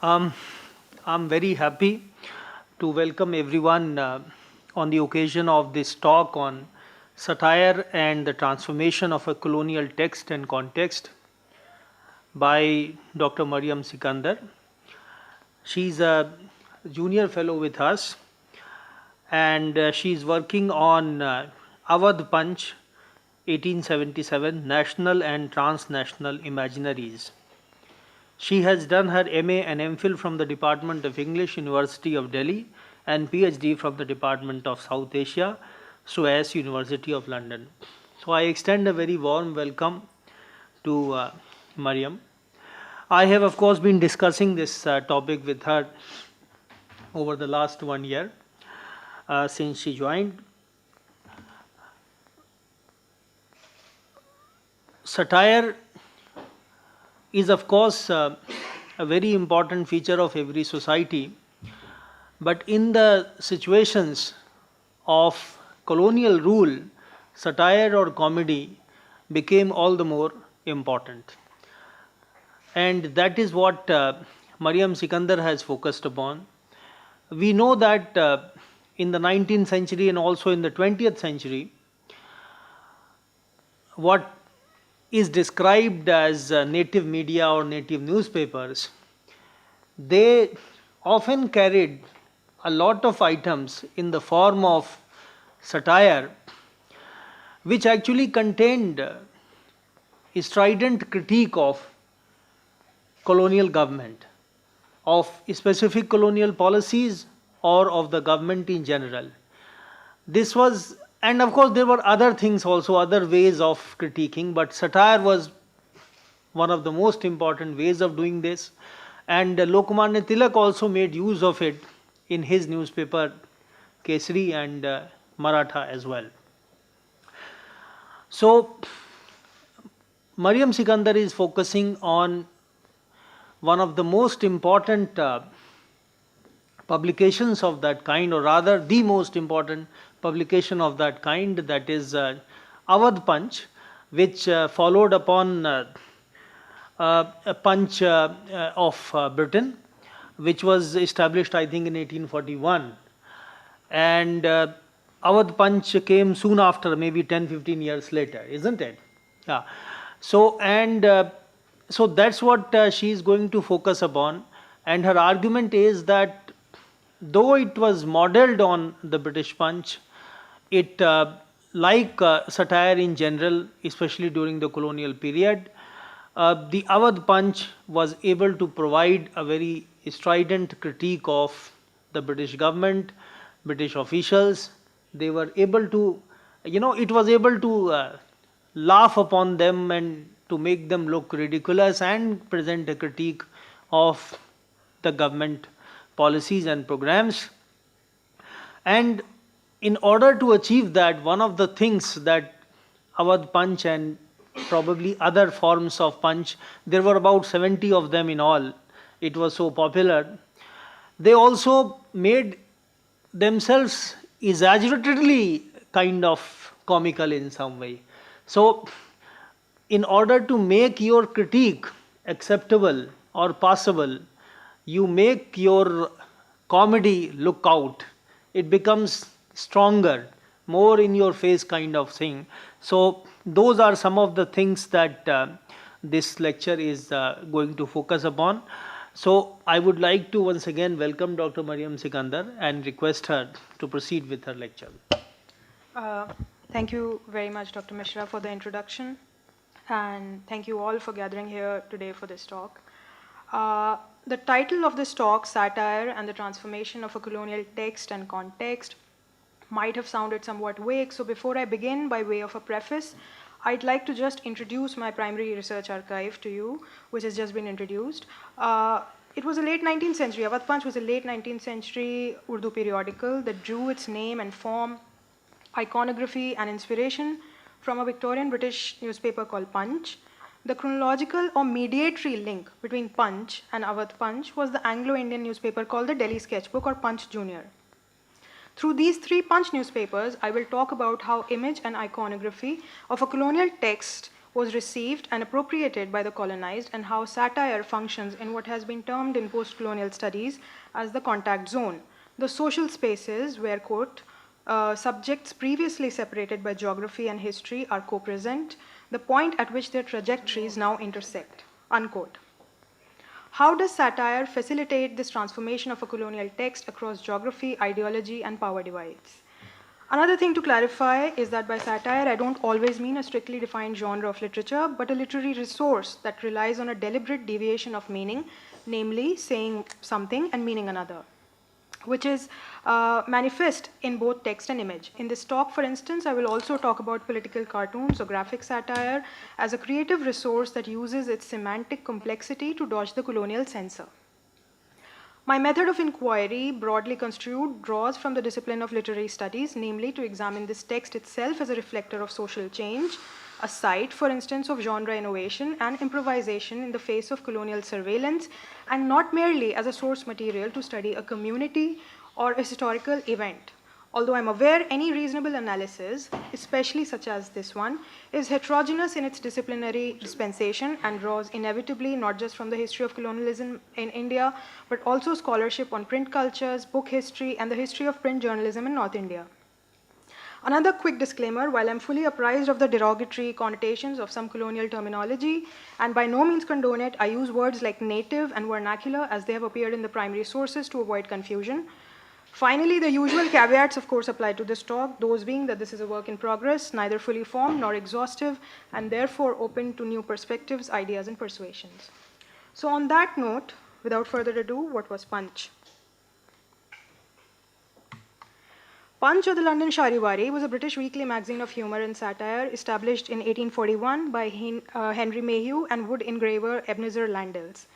Um, I'm very happy to welcome everyone on the occasion of this talk on satire and the transformation of a colonial text and context by Dr. Maryam Sikander. She's a junior fellow with us and she's working on Avadh Punch 1877 National and Transnational Imaginaries. She has done her MA and MPhil from the Department of English, University of Delhi, and PhD from the Department of South Asia, SOAS, University of London. So I extend a very warm welcome to Maryam. I have, of course, been discussing this topic with her over the last 1 year since she joined. Satire is, of course, a very important feature of every society. But in the situations of colonial rule, satire or comedy became all the more important. And that is what Maryam Sikander has focused upon. We know that in the 19th century and also in the 20th century, what is described as native media or native newspapers, they often carried a lot of items in the form of satire, which actually contained a strident critique of colonial government, of specific colonial policies, or of the government in general. This was, and of course, there were other things also, other ways of critiquing, but satire was one of the most important ways of doing this. And Lokmanya Tilak also made use of it in his newspaper Kesari and Maratha as well. So, Maryam Sikander is focusing on one of the most important publications of that kind, or rather the most important publication of that kind, that is Avadh Punch, which followed upon a Punch of Britain, which was established, I think, in 1841. And Avadh Punch came soon after, maybe 10-15 years later, isn't it? Yeah. So, and so that's what she is going to focus upon. And her argument is that though it was modeled on the British Punch, it, like satire in general, especially during the colonial period, the Avadh Punch was able to provide a very strident critique of the British government, British officials. They were able to, it was able to laugh upon them and to make them look ridiculous and present a critique of the government policies and programs. And in order to achieve that, one of the things that Avadh Punch and probably other forms of punch, there were about 70 of them in all, it was so popular, they also made themselves exaggeratedly kind of comical in some way. So, in order to make your critique acceptable or passable, you make your comedy look out. It becomes stronger, more in your face kind of thing. So those are some of the things that this lecture is going to focus upon. So I would like to once again welcome Dr. Maryam Sikander and request her to proceed with her lecture. Thank you very much, Dr. Mishra, for the introduction. And thank you all for gathering here today for this talk. The title of this talk, Satire and the Transformation of a Colonial Text and Context, might have sounded somewhat vague. So before I begin, by way of a preface, I'd like to just introduce my primary research archive to you, which has just been introduced. It was a late 19th century, Avadh Punch was a late 19th century Urdu periodical that drew its name and form, iconography and inspiration from a Victorian British newspaper called Punch. The chronological or mediatory link between Punch and Avadh Punch was the Anglo-Indian newspaper called the Delhi Sketchbook or Punch Junior. Through these three Punch newspapers, I will talk about how image and iconography of a colonial text was received and appropriated by the colonized, and how satire functions in what has been termed in post-colonial studies as the contact zone, the social spaces where, quote, subjects previously separated by geography and history are co-present, the point at which their trajectories now intersect, unquote. How does satire facilitate this transformation of a colonial text across geography, ideology, and power divides? Another thing to clarify is that by satire, I don't always mean a strictly defined genre of literature, but a literary resource that relies on a deliberate deviation of meaning, namely saying something and meaning another, which is manifest in both text and image. In this talk, for instance, I will also talk about political cartoons or graphic satire as a creative resource that uses its semantic complexity to dodge the colonial censor. My method of inquiry, broadly construed, draws from the discipline of literary studies, namely to examine this text itself as a reflector of social change, a site, for instance, of genre innovation and improvisation in the face of colonial surveillance, and not merely as a source material to study a community or a historical event. Although I'm aware any reasonable analysis, especially such as this one, is heterogeneous in its disciplinary dispensation and draws inevitably not just from the history of colonialism in India, but also scholarship on print cultures, book history, and the history of print journalism in North India. Another quick disclaimer, while I'm fully apprised of the derogatory connotations of some colonial terminology, and by no means condone it, I use words like native and vernacular as they have appeared in the primary sources to avoid confusion. Finally, the usual caveats, of course, apply to this talk, those being that this is a work in progress, neither fully formed nor exhaustive, and therefore open to new perspectives, ideas, and persuasions. So on that note, without further ado, what was Punch? Punch, or the London Charivari, was a British weekly magazine of humor and satire established in 1841 by Henry Mayhew and wood engraver Ebenezer Landels.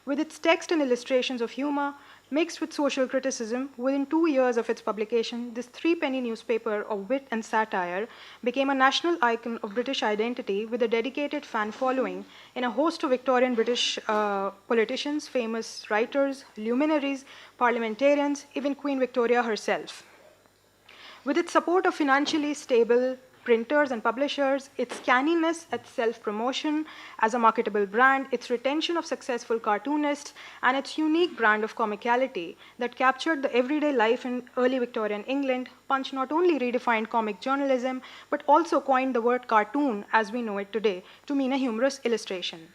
With its text and illustrations of humor, mixed with social criticism, within 2 years of its publication, this three-penny newspaper of wit and satire became a national icon of British identity with a dedicated fan following in a host of Victorian British politicians, famous writers, luminaries, parliamentarians, even Queen Victoria herself. With its support of financially stable printers and publishers, its canniness at self-promotion as a marketable brand, its retention of successful cartoonists, and its unique brand of comicality that captured the everyday life in early Victorian England, Punch not only redefined comic journalism, but also coined the word cartoon as we know it today to mean a humorous illustration.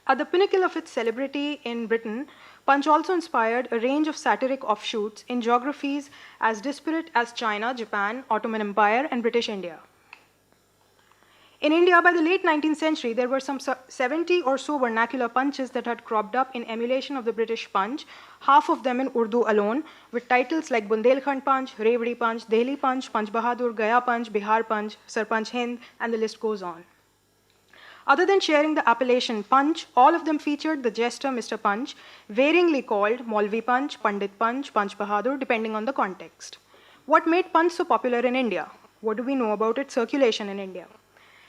At the pinnacle of its celebrity in Britain, Punch also inspired a range of satiric offshoots in geographies as disparate as China, Japan, Ottoman Empire, and British India. In India, by the late 19th century, there were some 70 or so vernacular punches that had cropped up in emulation of the British Punch, half of them in Urdu alone, with titles like Bundelkhand Punch, Rewdi Punch, Delhi Punch, Punch Bahadur, Gaya Punch, Bihar Punch, Sarpanch Hind, and the list goes on. Other than sharing the appellation Punch, all of them featured the jester Mr. Punch, varyingly called Maulvi Punch, Pandit Punch, Punch Bahadur, depending on the context. What made Punch so popular in India? What do we know about its circulation in India?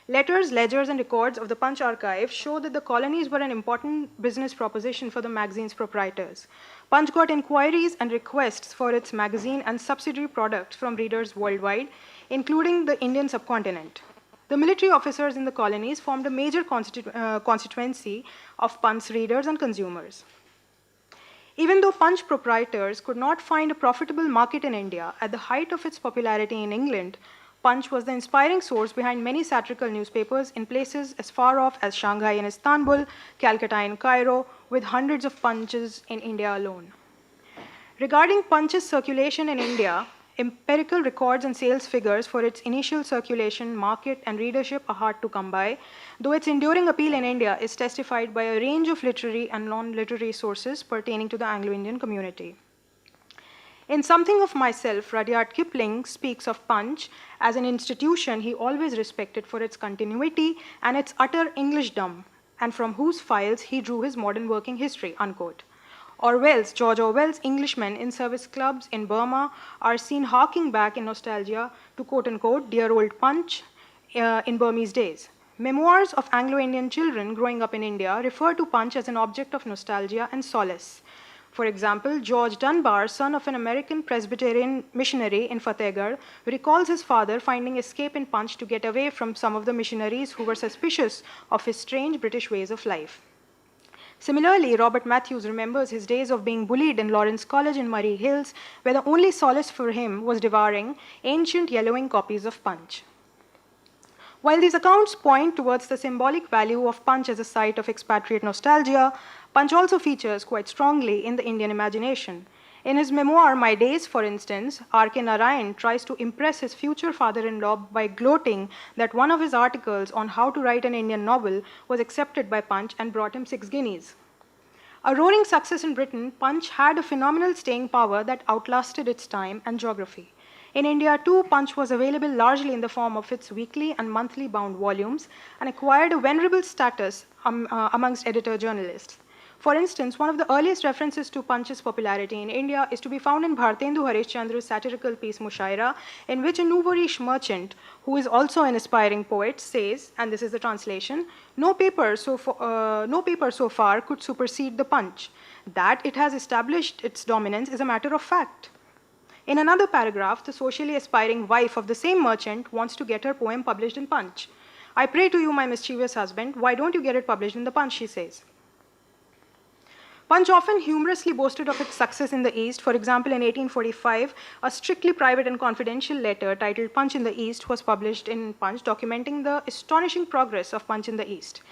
Letters, ledgers, and records of the Punch archive show that the colonies were an important business proposition for the magazine's proprietors. Punch got inquiries and requests for its magazine and subsidiary products from readers worldwide, including the Indian subcontinent. The military officers in the colonies formed a major constituency of Punch readers and consumers. Even though Punch proprietors could not find a profitable market in India at the height of its popularity in England, Punch was the inspiring source behind many satirical newspapers in places as far off as Shanghai and Istanbul, Calcutta and Cairo, with hundreds of Punches in India alone. Regarding Punch's circulation in India, empirical records and sales figures for its initial circulation, market, and readership are hard to come by, though its enduring appeal in India is testified by a range of literary and non-literary sources pertaining to the Anglo-Indian community. In Something of Myself, Rudyard Kipling speaks of Punch as an institution he always respected for its continuity and its utter Englishdom, and from whose files he drew his modern working history, unquote. George Orwell's Englishmen in service clubs in Burma are seen harking back in nostalgia to quote-unquote dear old Punch in Burmese days. Memoirs of Anglo-Indian children growing up in India refer to Punch as an object of nostalgia and solace. For example, George Dunbar, son of an American Presbyterian missionary in Fatehgarh, recalls his father finding escape in Punch to get away from some of the missionaries who were suspicious of his strange British ways of life. Similarly, Robert Matthews remembers his days of being bullied in Lawrence College in Murray Hills, where the only solace for him was devouring ancient yellowing copies of Punch. While these accounts point towards the symbolic value of Punch as a site of expatriate nostalgia, Punch also features quite strongly in the Indian imagination. In his memoir, My Days, for instance, R.K. Narayan tries to impress his future father-in-law by gloating that one of his articles on how to write an Indian novel was accepted by Punch and brought him 6 guineas. A roaring success in Britain, Punch had a phenomenal staying power that outlasted its time and geography. In India, too, Punch was available largely in the form of its weekly and monthly bound volumes and acquired a venerable status amongst editor journalists. For instance, one of the earliest references to Punch's popularity in India is to be found in Bhartendu Harishchandra's satirical piece Mushaira, in which a nouveau-riche merchant, who is also an aspiring poet, says, and this is the translation, no paper so far could supersede the Punch. That it has established its dominance is a matter of fact. In another paragraph, the socially aspiring wife of the same merchant wants to get her poem published in Punch. I pray to you, my mischievous husband, why don't you get it published in the Punch, she says. Punch often humorously boasted of its success in the East. For example, in 1845, a strictly private and confidential letter titled Punch in the East was published in Punch, documenting the astonishing progress of Punch in the East.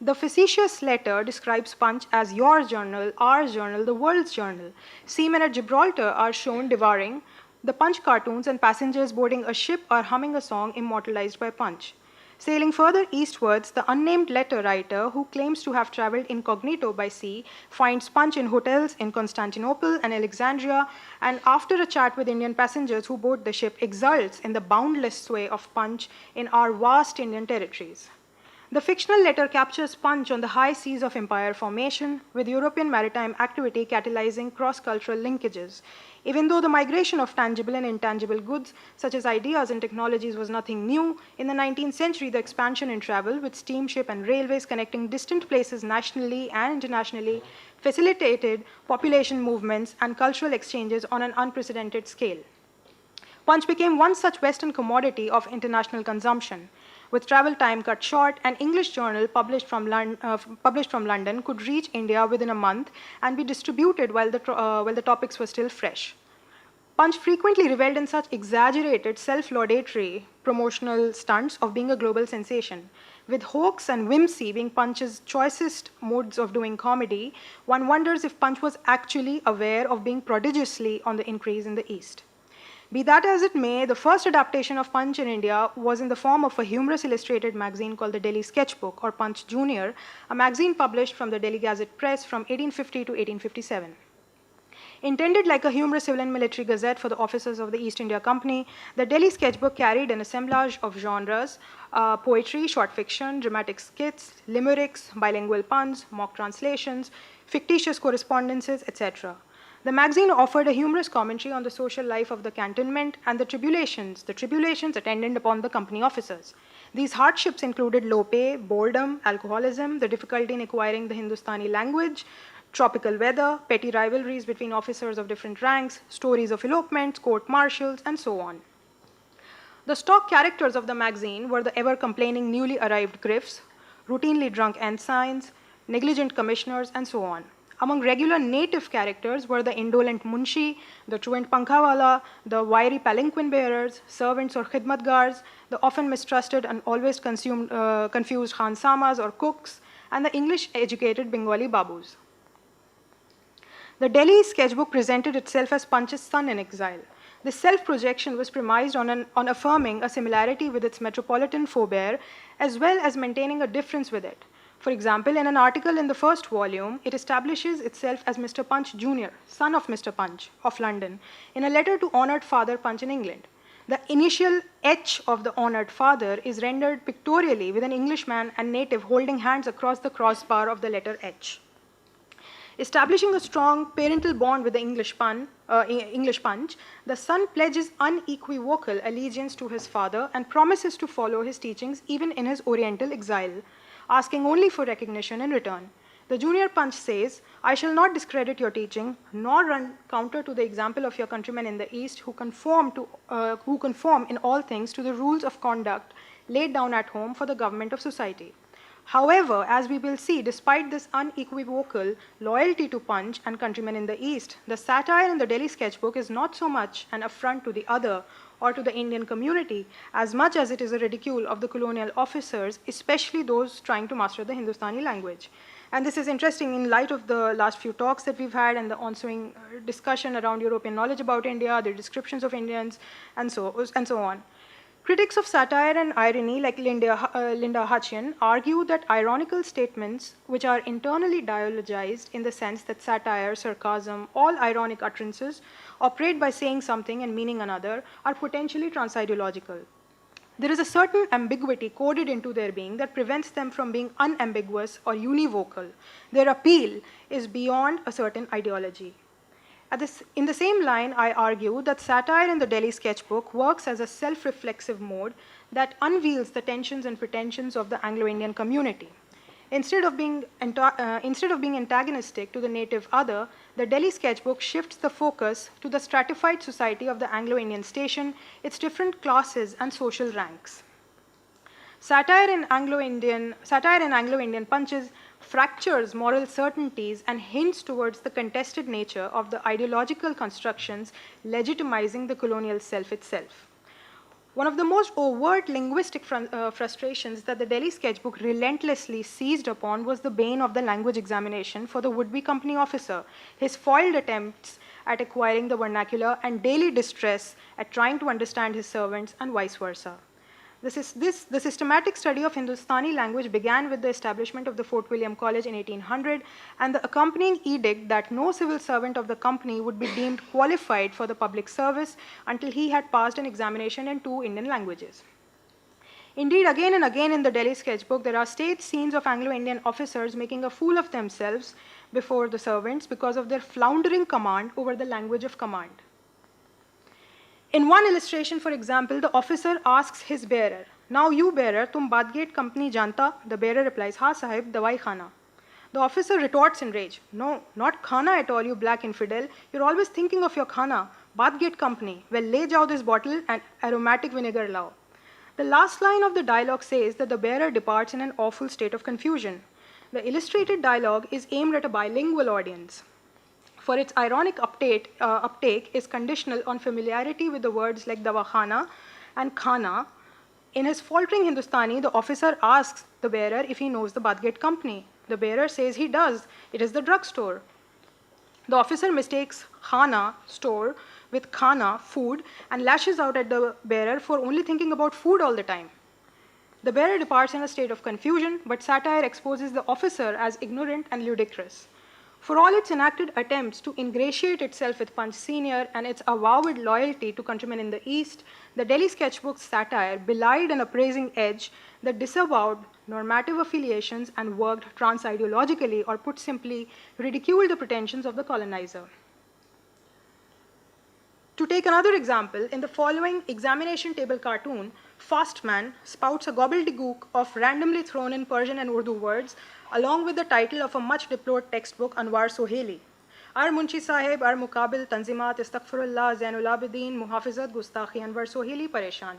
The facetious letter describes Punch as your journal, our journal, the world's journal. Seamen at Gibraltar are shown devouring the Punch cartoons, and passengers boarding a ship are humming a song immortalized by Punch. Sailing further eastwards, the unnamed letter writer, who claims to have traveled incognito by sea, finds Punch in hotels in Constantinople and Alexandria, and after a chat with Indian passengers who board the ship, exults in the boundless sway of Punch in our vast Indian territories. The fictional letter captures Punch on the high seas of empire formation, with European maritime activity catalyzing cross-cultural linkages. Even though the migration of tangible and intangible goods, such as ideas and technologies, was nothing new, in the 19th century, the expansion in travel, with steamship and railways connecting distant places nationally and internationally, facilitated population movements and cultural exchanges on an unprecedented scale. Punch became one such Western commodity of international consumption. With travel time cut short, an English journal published from London could reach India within a month and be distributed while the topics were still fresh. Punch frequently revelled in such exaggerated, self-laudatory promotional stunts of being a global sensation. With hoax and whimsy being Punch's choicest modes of doing comedy, one wonders if Punch was actually aware of being prodigiously on the increase in the East. Be that as it may, the first adaptation of Punch in India was in the form of a humorous illustrated magazine called the Delhi Sketchbook, or Punch Junior, a magazine published from the Delhi Gazette Press from 1850 to 1857. Intended like a humorous civil and military gazette for the officers of the East India Company, the Delhi Sketchbook carried an assemblage of genres, poetry, short fiction, dramatic skits, limericks, bilingual puns, mock translations, fictitious correspondences, etc. The magazine offered a humorous commentary on the social life of the cantonment and the tribulations attendant upon the company officers. These hardships included low pay, boredom, alcoholism, the difficulty in acquiring the Hindustani language, tropical weather, petty rivalries between officers of different ranks, stories of elopements, court-martials, and so on. The stock characters of the magazine were the ever-complaining newly arrived griffs, routinely drunk ensigns, negligent commissioners, and so on. Among regular native characters were the indolent munshi, the truant pankhawala, the wiry palanquin bearers, servants or khidmatgars, the often mistrusted and always confused khansamas or cooks, and the English-educated Bengali babus. The Delhi Sketchbook presented itself as Punch's son in exile. This self-projection was premised on affirming a similarity with its metropolitan forebear, as well as maintaining a difference with it. For example, in an article in the first volume, it establishes itself as Mr. Punch Jr., son of Mr. Punch of London, in a letter to honored Father Punch in England. The initial H of the honored father is rendered pictorially with an Englishman and native holding hands across the crossbar of the letter H. Establishing a strong parental bond with the English Punch, the son pledges unequivocal allegiance to his father and promises to follow his teachings even in his Oriental exile, asking only for recognition in return. The junior punch says, I shall not discredit your teaching, nor run counter to the example of your countrymen in the East who conform in all things to the rules of conduct laid down at home for the government of society. However, as we will see, despite this unequivocal loyalty to Punch and countrymen in the East, the satire in the Delhi Sketchbook is not so much an affront to the other or to the Indian community as much as it is a ridicule of the colonial officers, especially those trying to master the Hindustani language. And this is interesting in light of the last few talks that we've had and the ensuing discussion around European knowledge about India, the descriptions of Indians, and so on. Critics of satire and irony, like Linda Hutcheon, argue that ironical statements, which are internally dialogized in the sense that satire, sarcasm, all ironic utterances operate by saying something and meaning another, are potentially transideological. There is a certain ambiguity coded into their being that prevents them from being unambiguous or univocal. Their appeal is beyond a certain ideology. In the same line, I argue that satire in the Delhi Sketchbook works as a self-reflexive mode that unveils the tensions and pretensions of the Anglo-Indian community. Instead of being antagonistic to the native other, the Delhi Sketchbook shifts the focus to the stratified society of the Anglo-Indian station, its different classes and social ranks. Satire in Anglo-Indian punches fractures moral certainties and hints towards the contested nature of the ideological constructions legitimizing the colonial self itself. One of the most overt linguistic frustrations that the Delhi Sketchbook relentlessly seized upon was the bane of the language examination for the would-be company officer, his foiled attempts at acquiring the vernacular and daily distress at trying to understand his servants and vice versa. The systematic study of Hindustani language began with the establishment of the Fort William College in 1800 and the accompanying edict that no civil servant of the company would be deemed qualified for the public service until he had passed an examination in 2 Indian languages. Indeed, again and again in the Delhi Sketchbook, there are stage scenes of Anglo-Indian officers making a fool of themselves before the servants because of their floundering command over the language of command. In one illustration, for example, the officer asks his bearer, now you bearer, tum Badgate company janta? The bearer replies, ha sahib, dawai khana. The officer retorts in rage, no, not khana at all, you black infidel. You're always thinking of your khana, Badgate company. Well, lay jao this bottle and aromatic vinegar lao. The last line of the dialogue says that the bearer departs in an awful state of confusion. The illustrated dialogue is aimed at a bilingual audience. For its ironic uptake is conditional on familiarity with the words like dawakhana and khana. In his faltering Hindustani, the officer asks the bearer if he knows the Badgate company. The bearer says he does. It is the drugstore. The officer mistakes khana, store, with khana, food, and lashes out at the bearer for only thinking about food all the time. The bearer departs in a state of confusion, but satire exposes the officer as ignorant and ludicrous. For all its enacted attempts to ingratiate itself with Punch Senior and its avowed loyalty to countrymen in the East, the Delhi Sketchbook's satire belied an appraising edge that disavowed normative affiliations and worked trans-ideologically, or put simply, ridiculed the pretensions of the colonizer. To take another example, in the following examination table cartoon, Fast Man spouts a gobbledygook of randomly thrown in Persian and Urdu words, along with the title of a much deplored textbook, Anwar Soheli. Ar Munshi Sahib, Ar Muqabil, Tanzimat, Istaghfirullah, Zainul Abidin, Muhafizat, Gustakhi, Anwar Soheli, Pareshan.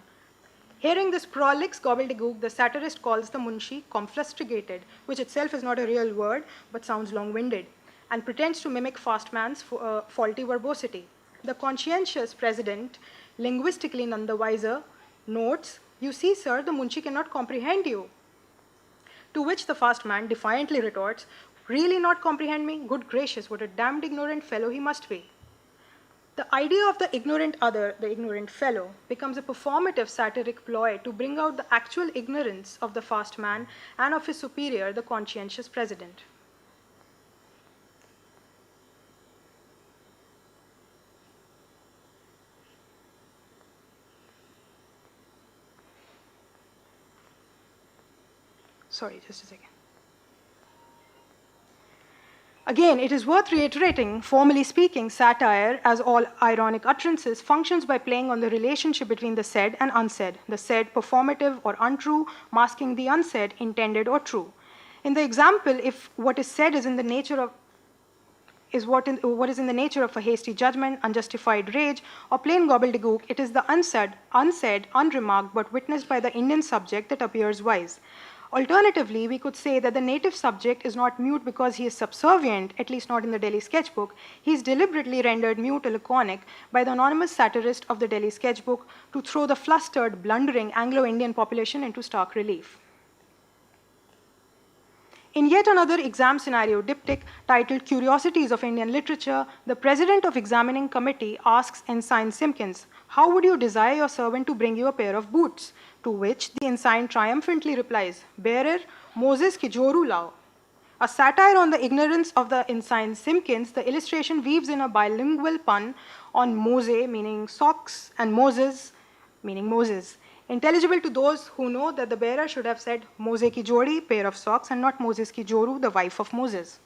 Hearing this prolix gobbledygook, the satirist calls the Munshi conflustrigated, which itself is not a real word, but sounds long-winded, and pretends to mimic Fast Man's faulty verbosity. The conscientious president, linguistically none the wiser, notes, you see, sir, the Munshi cannot comprehend you. To which the Fast Man defiantly retorts, really not comprehend me? Good gracious, what a damned ignorant fellow he must be. The idea of the ignorant other, the ignorant fellow, becomes a performative satiric ploy to bring out the actual ignorance of the Fast Man and of his superior, the conscientious president. Sorry, just a second. Again, it is worth reiterating, formally speaking, satire, as all ironic utterances, functions by playing on the relationship between the said and unsaid, the said performative or untrue, masking the unsaid, intended or true. In the example, if what is said is in the nature of what is in the nature of a hasty judgment, unjustified rage, or plain gobbledygook, it is the unsaid, unremarked, but witnessed by the Indian subject that appears wise. Alternatively, we could say that the native subject is not mute because he is subservient, at least not in the Delhi Sketchbook. He is deliberately rendered mute or laconic by the anonymous satirist of the Delhi Sketchbook to throw the flustered, blundering Anglo-Indian population into stark relief. In yet another exam scenario diptych titled Curiosities of Indian Literature, the president of examining committee asks Ensign Simpkins, "How would you desire your servant to bring you a pair of boots?" To which the ensign triumphantly replies, "Bearer, Moses ki joru lao." A satire on the ignorance of the ensign Simpkins, the illustration weaves in a bilingual pun on Mose, meaning socks, and Moses, meaning Moses, intelligible to those who know that the bearer should have said Mose ki jodi, pair of socks, and not Moses ki joru, the wife of Moses.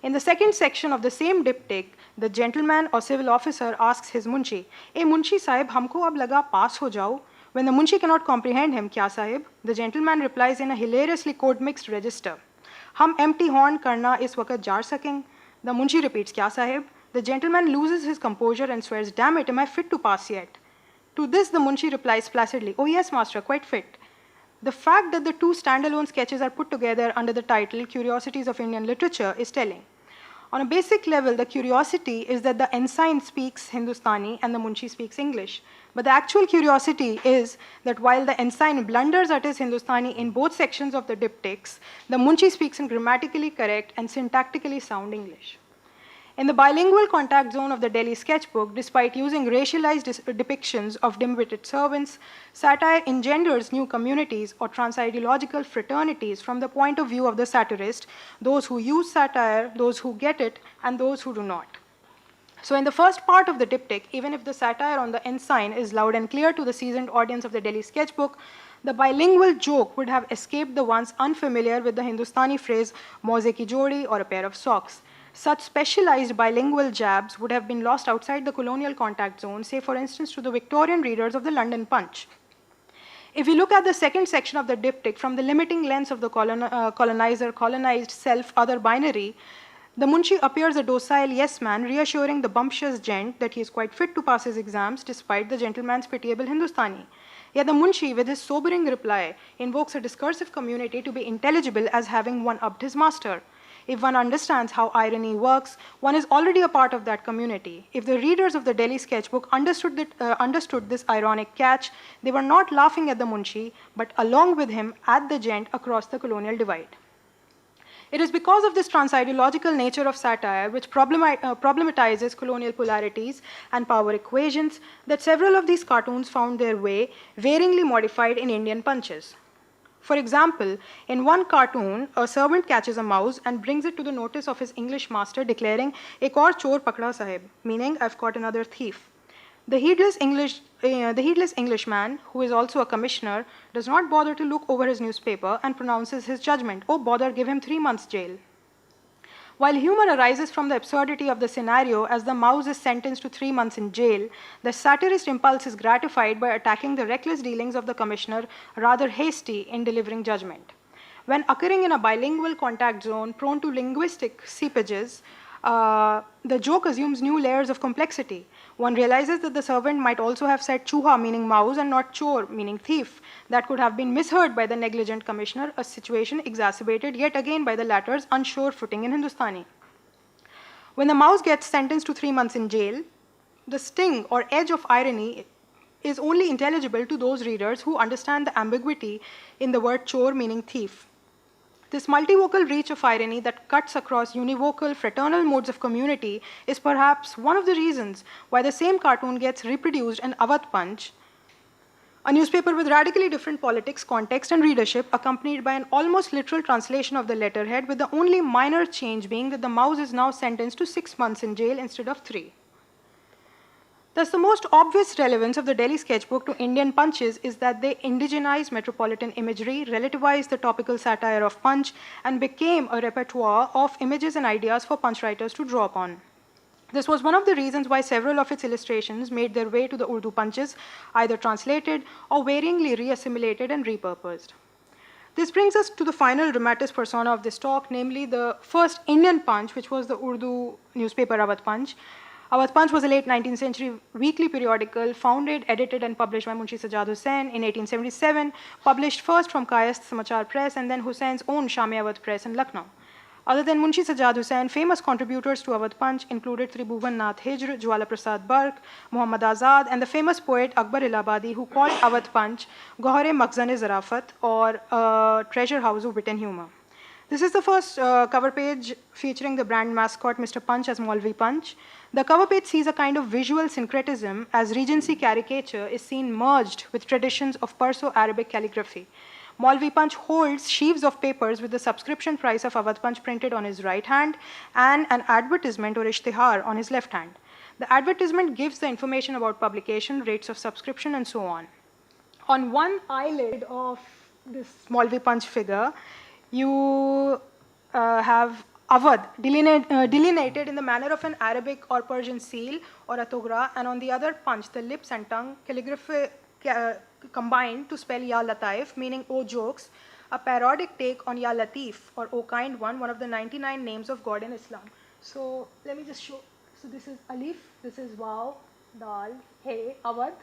In the second section of the same diptych, the gentleman or civil officer asks his munshi, "Eh munshi sahib, humko ab laga pass ho jao." When the munshi cannot comprehend him, "Kya sahib?" the gentleman replies in a hilariously code-mixed register, "Hum empty horn karna is waqt jar saking." The munshi repeats, "Kya sahib?" The gentleman loses his composure and swears, "Damn it, am I fit to pass yet?" To this, the munshi replies placidly, "Oh yes, master, quite fit." The fact that the two standalone sketches are put together under the title Curiosities of Indian Literature is telling. On a basic level, the curiosity is that the ensign speaks Hindustani and the munshi speaks English. But the actual curiosity is that while the ensign blunders at his Hindustani in both sections of the diptychs, the munshi speaks in grammatically correct and syntactically sound English. In the bilingual contact zone of the Delhi Sketchbook, despite using racialized depictions of dim-witted servants, satire engenders new communities or trans-ideological fraternities from the point of view of the satirist, those who use satire, those who get it, and those who do not. So in the first part of the diptych, even if the satire on the ensign is loud and clear to the seasoned audience of the Delhi Sketchbook, the bilingual joke would have escaped the ones unfamiliar with the Hindustani phrase "Mauze ki jodi" or a pair of socks. Such specialized bilingual jabs would have been lost outside the colonial contact zone, say for instance to the Victorian readers of the London Punch. If we look at the second section of the diptych from the limiting lens of the colonizer-colonized self-other binary, the munshi appears a docile yes-man, reassuring the bumptious gent that he is quite fit to pass his exams despite the gentleman's pitiable Hindustani. Yet the munshi, with his sobering reply, invokes a discursive community to be intelligible as having one-upped his master. If one understands how irony works, one is already a part of that community. If the readers of the Delhi Sketchbook understood this ironic catch, they were not laughing at the munshi, but along with him at the gent across the colonial divide. It is because of this trans-ideological nature of satire, which problematizes colonial polarities and power equations, that several of these cartoons found their way, varyingly modified in Indian punches. For example, in one cartoon, a servant catches a mouse and brings it to the notice of his English master, declaring, "Ek aur chor pakda sahib," meaning, "I've caught another thief." The heedless Englishman, who is also a commissioner, does not bother to look over his newspaper and pronounces his judgment, "Oh bother, give him 3 months jail." While humor arises from the absurdity of the scenario as the mouse is sentenced to 3 months in jail, the satirist impulse is gratified by attacking the reckless dealings of the commissioner, rather hasty in delivering judgment. When occurring in a bilingual contact zone prone to linguistic seepages, the joke assumes new layers of complexity. One realizes that the servant might also have said chuha, meaning mouse, and not chor, meaning thief. That could have been misheard by the negligent commissioner, a situation exacerbated yet again by the latter's unsure footing in Hindustani. When the mouse gets sentenced to 3 months in jail, the sting or edge of irony is only intelligible to those readers who understand the ambiguity in the word chor, meaning thief. This multivocal reach of irony that cuts across univocal, fraternal modes of community is perhaps one of the reasons why the same cartoon gets reproduced in Avadh Punch, a newspaper with radically different politics, context, and readership, accompanied by an almost literal translation of the letterhead, with the only minor change being that the mouse is now sentenced to 6 months in jail instead of 3. Thus, the most obvious relevance of the Delhi Sketchbook to Indian punches is that they indigenize metropolitan imagery, relativized the topical satire of punch, and became a repertoire of images and ideas for punch writers to draw upon. This was one of the reasons why several of its illustrations made their way to the Urdu punches, either translated or varyingly reassimilated and repurposed. This brings us to the final dramatis persona of this talk, namely the first Indian Punch, which was the Urdu newspaper Avadh Punch. Avadh Punch was a late 19th century weekly periodical founded, edited, and published by Munshi Sajjad Hussain in 1877, published first from Kayast Samachar Press and then Hussein's own Sham-e Avadh Press in Lucknow. Other than Munshi Sajjad Hussain, famous contributors to Avadh Punch included Tribhuvan Nath Hijr, Jwala Prasad Bark, Muhammad Azad, and the famous poet Akbar Ilhabadi, who called Avadh Punch Gohar-e Makhzan-e Zarafat, or a treasure house of wit and humor. This is the first cover page featuring the brand mascot Mr. Punch as Maulvi Punch. The cover page sees a kind of visual syncretism as Regency caricature is seen merged with traditions of Perso-Arabic calligraphy. Maulvi Punch holds sheaves of papers with the subscription price of Avadh Punch printed on his right hand and an advertisement or ishtihar on his left hand. The advertisement gives the information about publication, rates of subscription, and so on. On one eyelid of this Maulvi Punch figure, you have Avadh delineated in the manner of an Arabic or Persian seal or a togra, and on the other punch, the lips and tongue calligraphy combined to spell Ya Lataif, meaning O jokes, a parodic take on Ya Latif, or O kind one of the 99 names of God in Islam. So let me just show. So this is Alif, this is Waw, Dal, He, Avadh.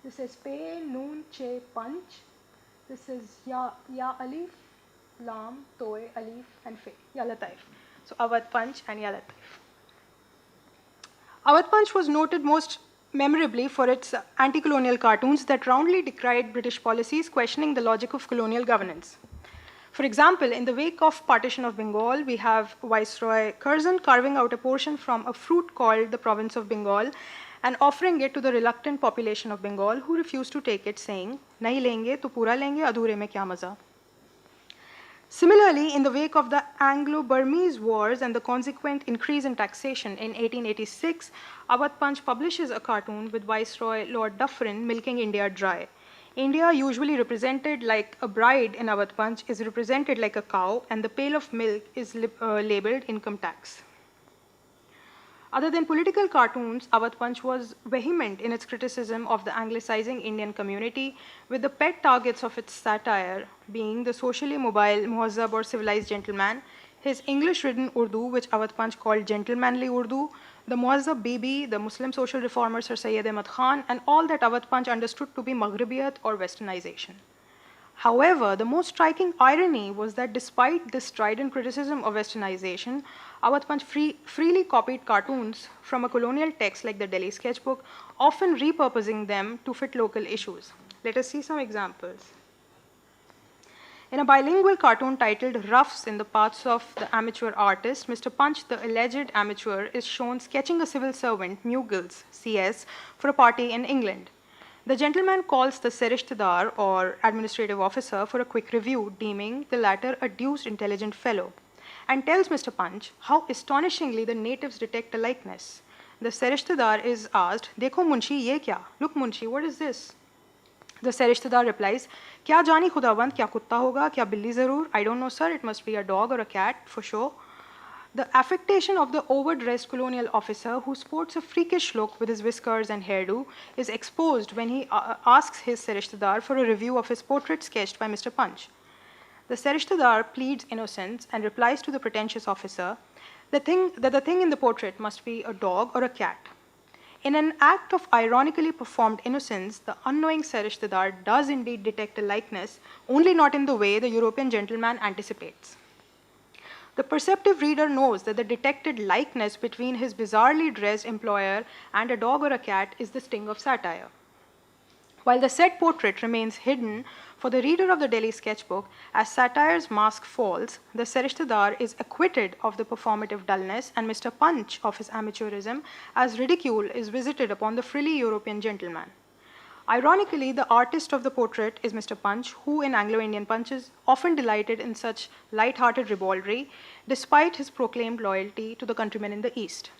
This is Pe, Noon, Che, Punch. This is Ya Alif, Lam, Toe, Alif, and Fe, Ya Lataif. So Avadh Punch and Ya Lataif. Avadh Punch was noted most memorably for its anti-colonial cartoons that roundly decried British policies, questioning the logic of colonial governance. For example, in the wake of partition of Bengal, we have Viceroy Curzon carving out a portion from a fruit called the province of Bengal and offering it to the reluctant population of Bengal, who refused to take it, saying, "Nahi lenge to pura lenge, adhure mein kya maza." Similarly, in the wake of the Anglo-Burmese wars and the consequent increase in taxation in 1886, Avadh Punch publishes a cartoon with Viceroy Lord Dufferin milking India dry. India, usually represented like a bride in Avadh Punch, is represented like a cow, and the pail of milk is labeled income tax. Other than political cartoons, Avadh Punch was vehement in its criticism of the Anglicizing Indian community, with the pet targets of its satire being the socially mobile muhazzab or civilized gentleman, his English-ridden Urdu, which Avadh Punch called gentlemanly Urdu, the muhazzab Bibi, the Muslim social reformer Sir Syed Ahmad Khan, and all that Avadh Punch understood to be Maghribiyat or westernization. However, the most striking irony was that despite this strident criticism of westernization, Avadh Punch freely copied cartoons from a colonial text like the Delhi Sketchbook, often repurposing them to fit local issues. Let us see some examples. In a bilingual cartoon titled Roughs in the Paths of the Amateur Artist, Mr. Punch, the alleged amateur, is shown sketching a civil servant, Mugils, CS, for a party in England. The gentleman calls the Serishtadar, or administrative officer, for a quick review, deeming the latter a deuced intelligent fellow, and tells Mr. Punch how astonishingly the natives detect a likeness. The Serishtadar is asked, "Dekho Munshi, ye kya? Look Munshi, what is this?" The Serishtadar replies, "Kya jani khudawand, kya kutta hoga, kya billi zarur? I don't know, sir, it must be a dog or a cat, for sure." The affectation of the overdressed colonial officer, who sports a freakish look with his whiskers and hairdo, is exposed when he asks his Serishtadar for a review of his portrait sketched by Mr. Punch. The Serishtadar pleads innocence and replies to the pretentious officer that the thing in the portrait must be a dog or a cat. In an act of ironically performed innocence, the unknowing Serishtadar does indeed detect a likeness, only not in the way the European gentleman anticipates. The perceptive reader knows that the detected likeness between his bizarrely dressed employer and a dog or a cat is the sting of satire. While the said portrait remains hidden for the reader of the Delhi Sketchbook, as satire's mask falls, the Serishtadar is acquitted of the performative dullness and Mr. Punch of his amateurism, as ridicule is visited upon the frilly European gentleman. Ironically, the artist of the portrait is Mr. Punch, who in Anglo-Indian punches often delighted in such light-hearted ribaldry, despite his proclaimed loyalty to the countrymen in the East.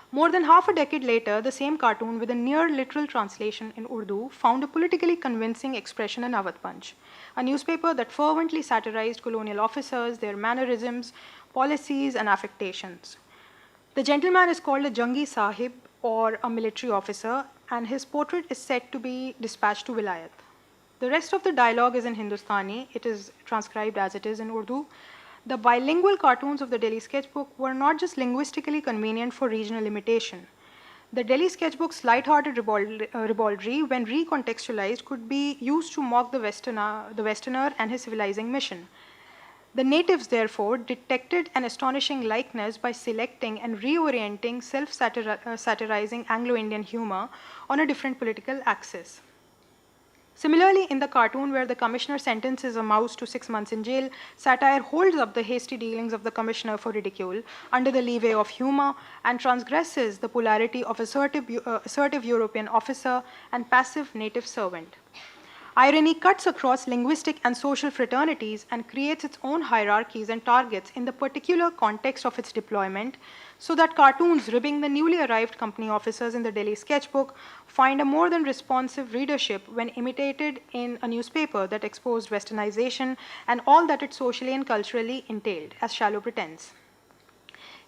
More than half a decade later, the same cartoon with a near literal translation in Urdu found a politically convincing expression in Avadh Punch, a newspaper that fervently satirized colonial officers, their mannerisms, policies, and affectations. The gentleman is called a Jangi Sahib, or a military officer, and his portrait is said to be dispatched to Vilayat. The rest of the dialogue is in Hindustani. It is transcribed as it is in Urdu. The bilingual cartoons of the Delhi Sketchbook were not just linguistically convenient for regional imitation. The Delhi Sketchbook's light-hearted ribaldry, when recontextualized, could be used to mock the Westerner and his civilizing mission. The natives, therefore, detected an astonishing likeness by selecting and reorienting self-satirizing Anglo-Indian humor on a different political axis. Similarly, in the cartoon where the commissioner sentences a mouse to 6 months in jail, satire holds up the hasty dealings of the commissioner for ridicule under the leeway of humor and transgresses the polarity of assertive European officer and passive native servant. Irony cuts across linguistic and social fraternities and creates its own hierarchies and targets in the particular context of its deployment, so that cartoons ribbing the newly arrived company officers in the Delhi Sketchbook find a more than responsive readership when imitated in a newspaper that exposed westernization and all that it socially and culturally entailed as shallow pretense.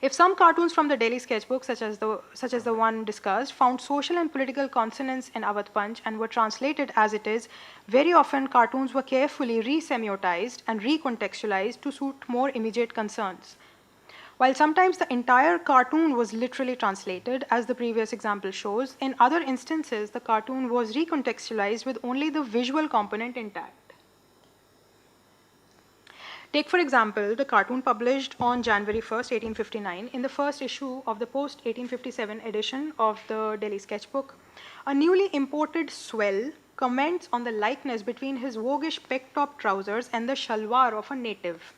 If some cartoons from the Delhi Sketchbook, such as the one discussed, found social and political consonance in Avadh Punch and were translated as it is, very often cartoons were carefully re-semiotized and recontextualized to suit more immediate concerns. While sometimes the entire cartoon was literally translated, as the previous example shows, in other instances the cartoon was recontextualized with only the visual component intact. Take, for example, the cartoon published on January 1st, 1859, in the first issue of the post-1857 edition of the Delhi Sketchbook. A newly imported swell comments on the likeness between his voguish peg-top trousers and the shalwar of a native.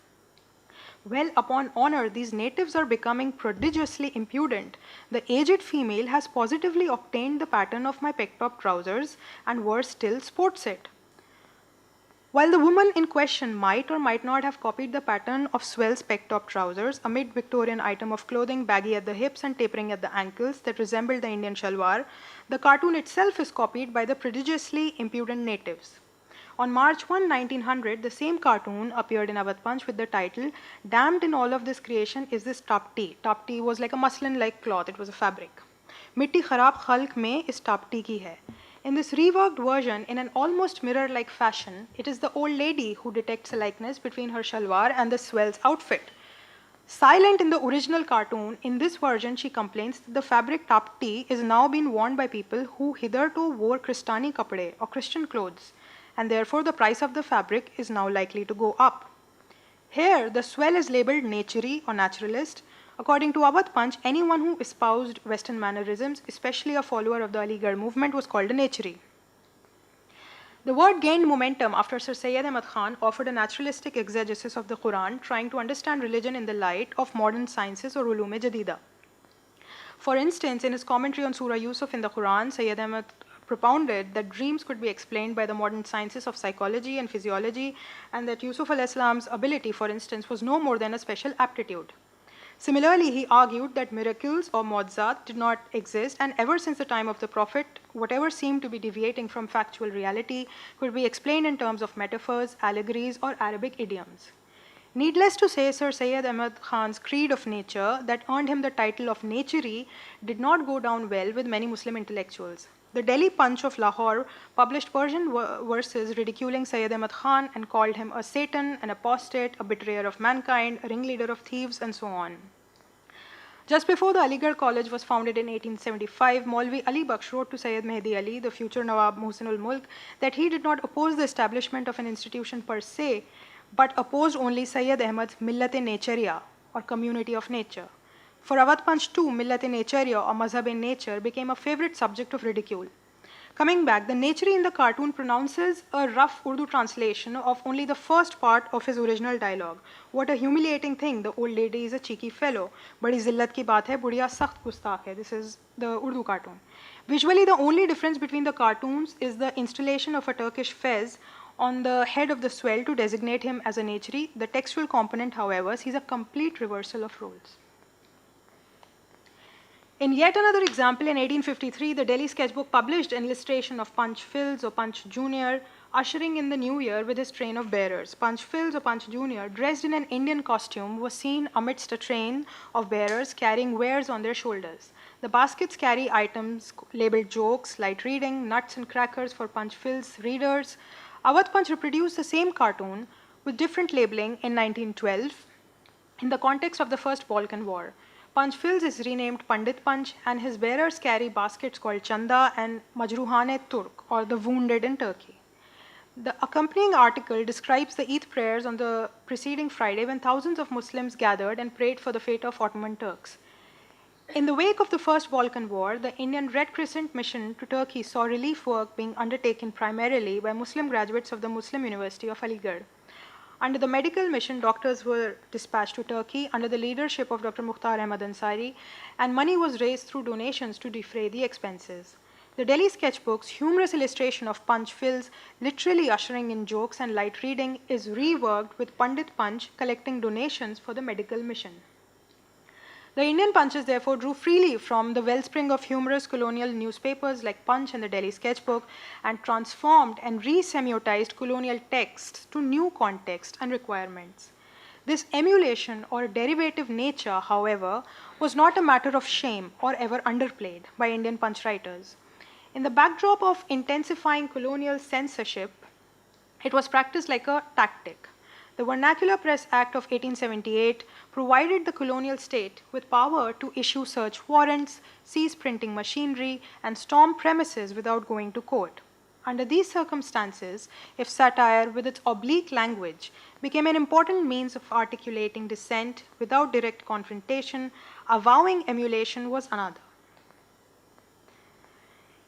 Well, upon honor, these natives are becoming prodigiously impudent. The aged female has positively obtained the pattern of my peg-top trousers, and worse still, sports it. While the woman in question might or might not have copied the pattern of Swell's peg-top trousers, a mid-Victorian item of clothing baggy at the hips and tapering at the ankles that resembled the Indian shalwar, the cartoon itself is copied by the prodigiously impudent natives. On March 1, 1900, the same cartoon appeared in Avadh Punch with the title, "Damned in all of this creation is this tapti." Tapti was like a muslin-like cloth, it was a fabric. "Mitti kharab khalq mein is tapti ki hai." In this reworked version, in an almost mirror-like fashion, it is the old lady who detects a likeness between her shalwar and the swell's outfit. Silent in the original cartoon, in this version she complains that the fabric tapti is now being worn by people who hitherto wore Kristani kapde or Christian clothes, and therefore the price of the fabric is now likely to go up. Here, the swell is labeled naturey or naturalist. According to Avadh Punch, anyone who espoused Western mannerisms, especially a follower of the Aligarh movement, was called a naturey. The word gained momentum after Sir Syed Ahmad Khan offered a naturalistic exegesis of the Quran, trying to understand religion in the light of modern sciences or ulum-e-jadida. For instance, in his commentary on Surah Yusuf in the Quran, Syed Ahmad propounded that dreams could be explained by the modern sciences of psychology and physiology, and that Yusuf al-Islam's ability, for instance, was no more than a special aptitude. Similarly, he argued that miracles or mu'jizat did not exist, and ever since the time of the Prophet, whatever seemed to be deviating from factual reality could be explained in terms of metaphors, allegories, or Arabic idioms. Needless to say, Sir Syed Ahmad Khan's creed of nature that earned him the title of naturey did not go down well with many Muslim intellectuals. The Delhi Punch of Lahore published Persian verses ridiculing Syed Ahmad Khan and called him a Satan, an apostate, a betrayer of mankind, a ringleader of thieves, and so on. Just before the Aligarh College was founded in 1875, Maulvi Ali Baksh wrote to Syed Mehdi Ali, the future Nawab Muhsin ul-Mulk, that he did not oppose the establishment of an institution per se, but opposed only Syed Ahmad's Millat-e-Nacharia, or community of nature. For Avadh Punch too, Millat-e-Nacharia, or Mazhab-e-Nature, became a favorite subject of ridicule. Coming back, the naturey in the cartoon pronounces a rough Urdu translation of only the first part of his original dialogue. What a humiliating thing, the old lady is a cheeky fellow. Badi zillat ki baat hai, budiya sakht gustakh hai. This is the Urdu cartoon. Visually, the only difference between the cartoons is the installation of a Turkish fez on the head of the swell to designate him as a naturey. The textual component, however, sees a complete reversal of roles. In yet another example, in 1853, the Delhi Sketchbook published an illustration of Punch Phils or Punch Jr., ushering in the new year with his train of bearers. Punch Phils or Punch Jr., dressed in an Indian costume, was seen amidst a train of bearers carrying wares on their shoulders. The baskets carry items labeled jokes, light reading, nuts and crackers for Punch Phils readers, Avadh Punch reproduced the same cartoon with different labeling in 1912 in the context of the First Balkan War. Punch Fills is renamed Pandit Punch, and his bearers carry baskets called Chanda and Majruhane Turk, or the wounded in Turkey. The accompanying article describes the Eid prayers on the preceding Friday when thousands of Muslims gathered and prayed for the fate of Ottoman Turks. In the wake of the First Balkan War, the Indian Red Crescent mission to Turkey saw relief work being undertaken primarily by Muslim graduates of the Muslim University of Aligarh. Under the medical mission, doctors were dispatched to Turkey under the leadership of Dr. Mukhtar Ahmad Ansari, and money was raised through donations to defray the expenses. The Delhi Sketchbook's humorous illustration of Punch Fills, literally ushering in jokes and light reading, is reworked with Pandit Punch collecting donations for the medical mission. The Indian Punches therefore drew freely from the wellspring of humorous colonial newspapers like Punch and the Delhi Sketchbook and transformed and re-semiotized colonial texts to new contexts and requirements. This emulation or derivative nature, however, was not a matter of shame or ever underplayed by Indian Punch writers. In the backdrop of intensifying colonial censorship, it was practiced like a tactic. The Vernacular Press Act of 1878 provided the colonial state with power to issue search warrants, seize printing machinery, and storm premises without going to court. Under these circumstances, if satire, with its oblique language, became an important means of articulating dissent without direct confrontation, avowing emulation was another.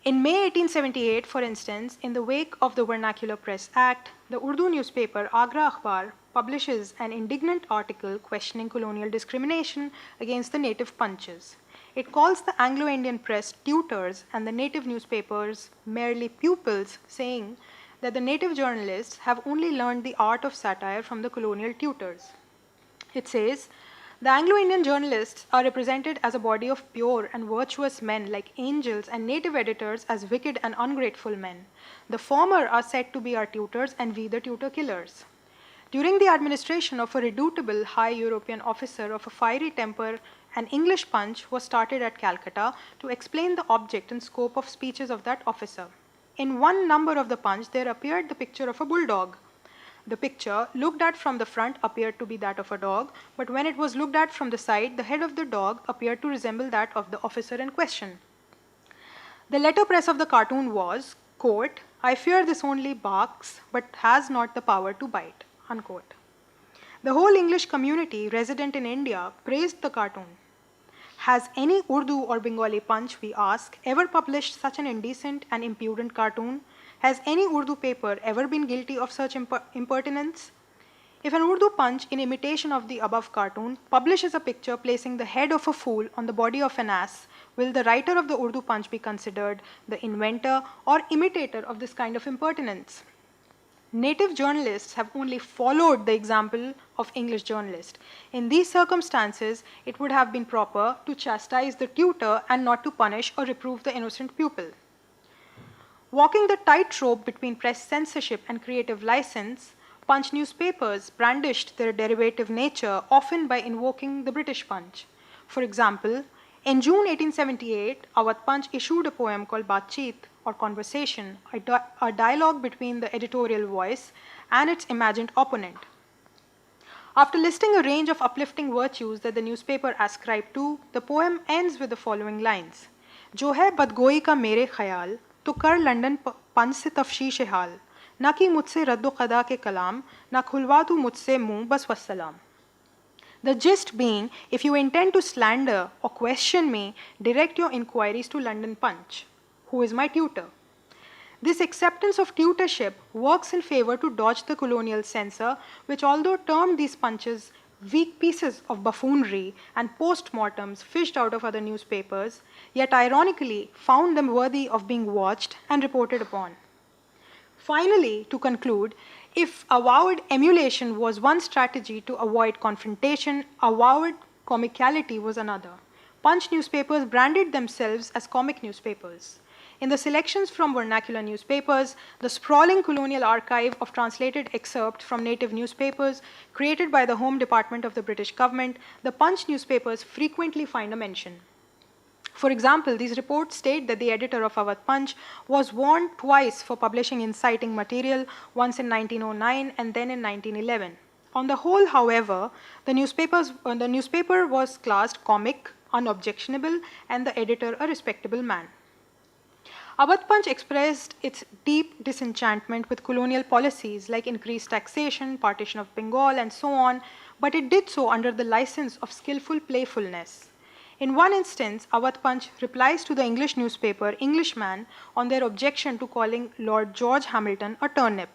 In May 1878, for instance, in the wake of the Vernacular Press Act, the Urdu newspaper Agra Akhbar publishes an indignant article questioning colonial discrimination against the native punches. It calls the Anglo-Indian press tutors and the native newspapers merely pupils, saying that the native journalists have only learned the art of satire from the colonial tutors. It says, the Anglo-Indian journalists are represented as a body of pure and virtuous men like angels, and native editors as wicked and ungrateful men. The former are said to be our tutors and we the tutor killers. During the administration of a redoubtable high European officer of a fiery temper, an English Punch was started at Calcutta to explain the object and scope of speeches of that officer. In one number of the Punch, there appeared the picture of a bulldog. The picture, looked at from the front, appeared to be that of a dog, but when it was looked at from the side, the head of the dog appeared to resemble that of the officer in question. The letterpress of the cartoon was, quote, I fear this only barks, but has not the power to bite, unquote. The whole English community resident in India praised the cartoon. Has any Urdu or Bengali Punch, we ask, ever published such an indecent and impudent cartoon? Has any Urdu paper ever been guilty of such impertinence? If an Urdu Punch, in imitation of the above cartoon, publishes a picture placing the head of a fool on the body of an ass, will the writer of the Urdu Punch be considered the inventor or imitator of this kind of impertinence? Native journalists have only followed the example of English journalists. In these circumstances, it would have been proper to chastise the tutor and not to punish or reprove the innocent pupil. Walking the tightrope between press censorship and creative license, Punch newspapers brandished their derivative nature, often by invoking the British Punch. For example, in June 1878, Avadh Punch issued a poem called Baatcheet, or Conversation, a dialogue between the editorial voice and its imagined opponent. After listing a range of uplifting virtues that the newspaper ascribed to, the poem ends with the following lines. Jo hai badgoi ka mere khayal, तो कर London पंच से तफ्शीश हाल ना कि मुझसे रद्दो क़दा के कलाम ना खुलवा तू मुझसे मुंह बस वस्सलाम. The gist being, if you intend to slander or question me, direct your inquiries to London Punch, who is my tutor. This acceptance of tutorship works in favor to dodge the colonial censor, which although termed these punches weak pieces of buffoonery and post-mortems fished out of other newspapers, yet ironically found them worthy of being watched and reported upon. Finally, to conclude, if avowed emulation was one strategy to avoid confrontation, avowed comicality was another. Punch newspapers branded themselves as comic newspapers. In the selections from vernacular newspapers, the sprawling colonial archive of translated excerpts from native newspapers created by the Home Department of the British government, the Punch newspapers frequently find a mention. For example, these reports state that the editor of Avadh Punch was warned twice for publishing inciting material, once in 1909 and then in 1911. On the whole, however, the newspaper was classed comic, unobjectionable, and the editor a respectable man. Avadh Punch expressed its deep disenchantment with colonial policies like increased taxation, partition of Bengal, and so on, but it did so under the license of skillful playfulness. In one instance, Avadh Punch replies to the English newspaper Englishman on their objection to calling Lord George Hamilton a turnip.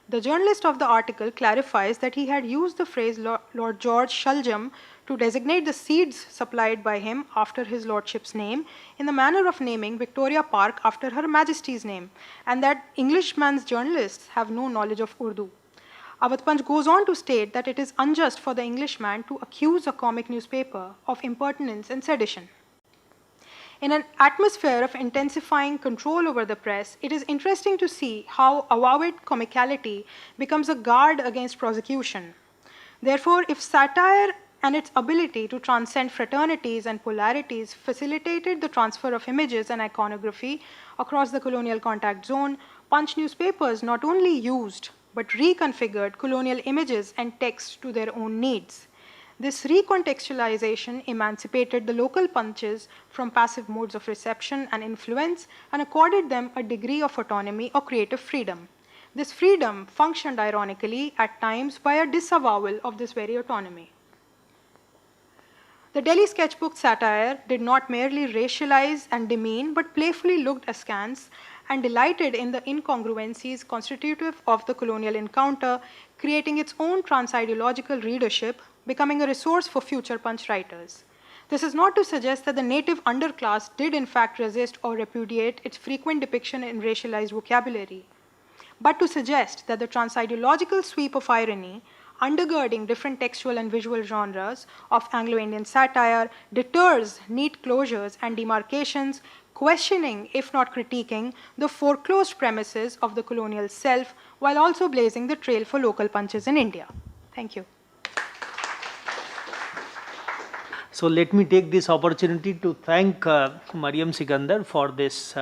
The journalist of the article clarifies that he had used the phrase Lord George Shaljam to designate the seeds supplied by him after his lordship's name in the manner of naming Victoria Park after Her Majesty's name, and that Englishman's journalists have no knowledge of Urdu. Avadh Punch goes on to state that it is unjust for the Englishman to accuse a comic newspaper of impertinence and sedition. In an atmosphere of intensifying control over the press, it is interesting to see how avowed comicality becomes a guard against prosecution. Therefore, if satire and its ability to transcend fraternities and polarities facilitated the transfer of images and iconography across the colonial contact zone, Punch newspapers not only used but reconfigured colonial images and text to their own needs. This recontextualization emancipated the local punches from passive modes of reception and influence and accorded them a degree of autonomy or creative freedom. This freedom functioned ironically at times by a disavowal of this very autonomy. The Delhi Sketchbook satire did not merely racialize and demean, but playfully looked askance and delighted in the incongruencies constitutive of the colonial encounter, creating its own trans-ideological readership, becoming a resource for future Punch writers. This is not to suggest that the native underclass did in fact resist or repudiate its frequent depiction in racialized vocabulary, but to suggest that the trans-ideological sweep of irony undergirding different textual and visual genres of Anglo-Indian satire deters neat closures and demarcations, questioning, if not critiquing, the foreclosed premises of the colonial self, while also blazing the trail for local punches in India. Thank you. So let me take this opportunity to thank Maryam Sikander for this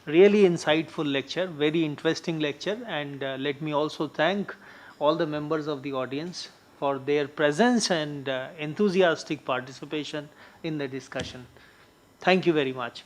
really insightful lecture, very interesting lecture, and let me also thank all the members of the audience for their presence and enthusiastic participation in the discussion. Thank you very much.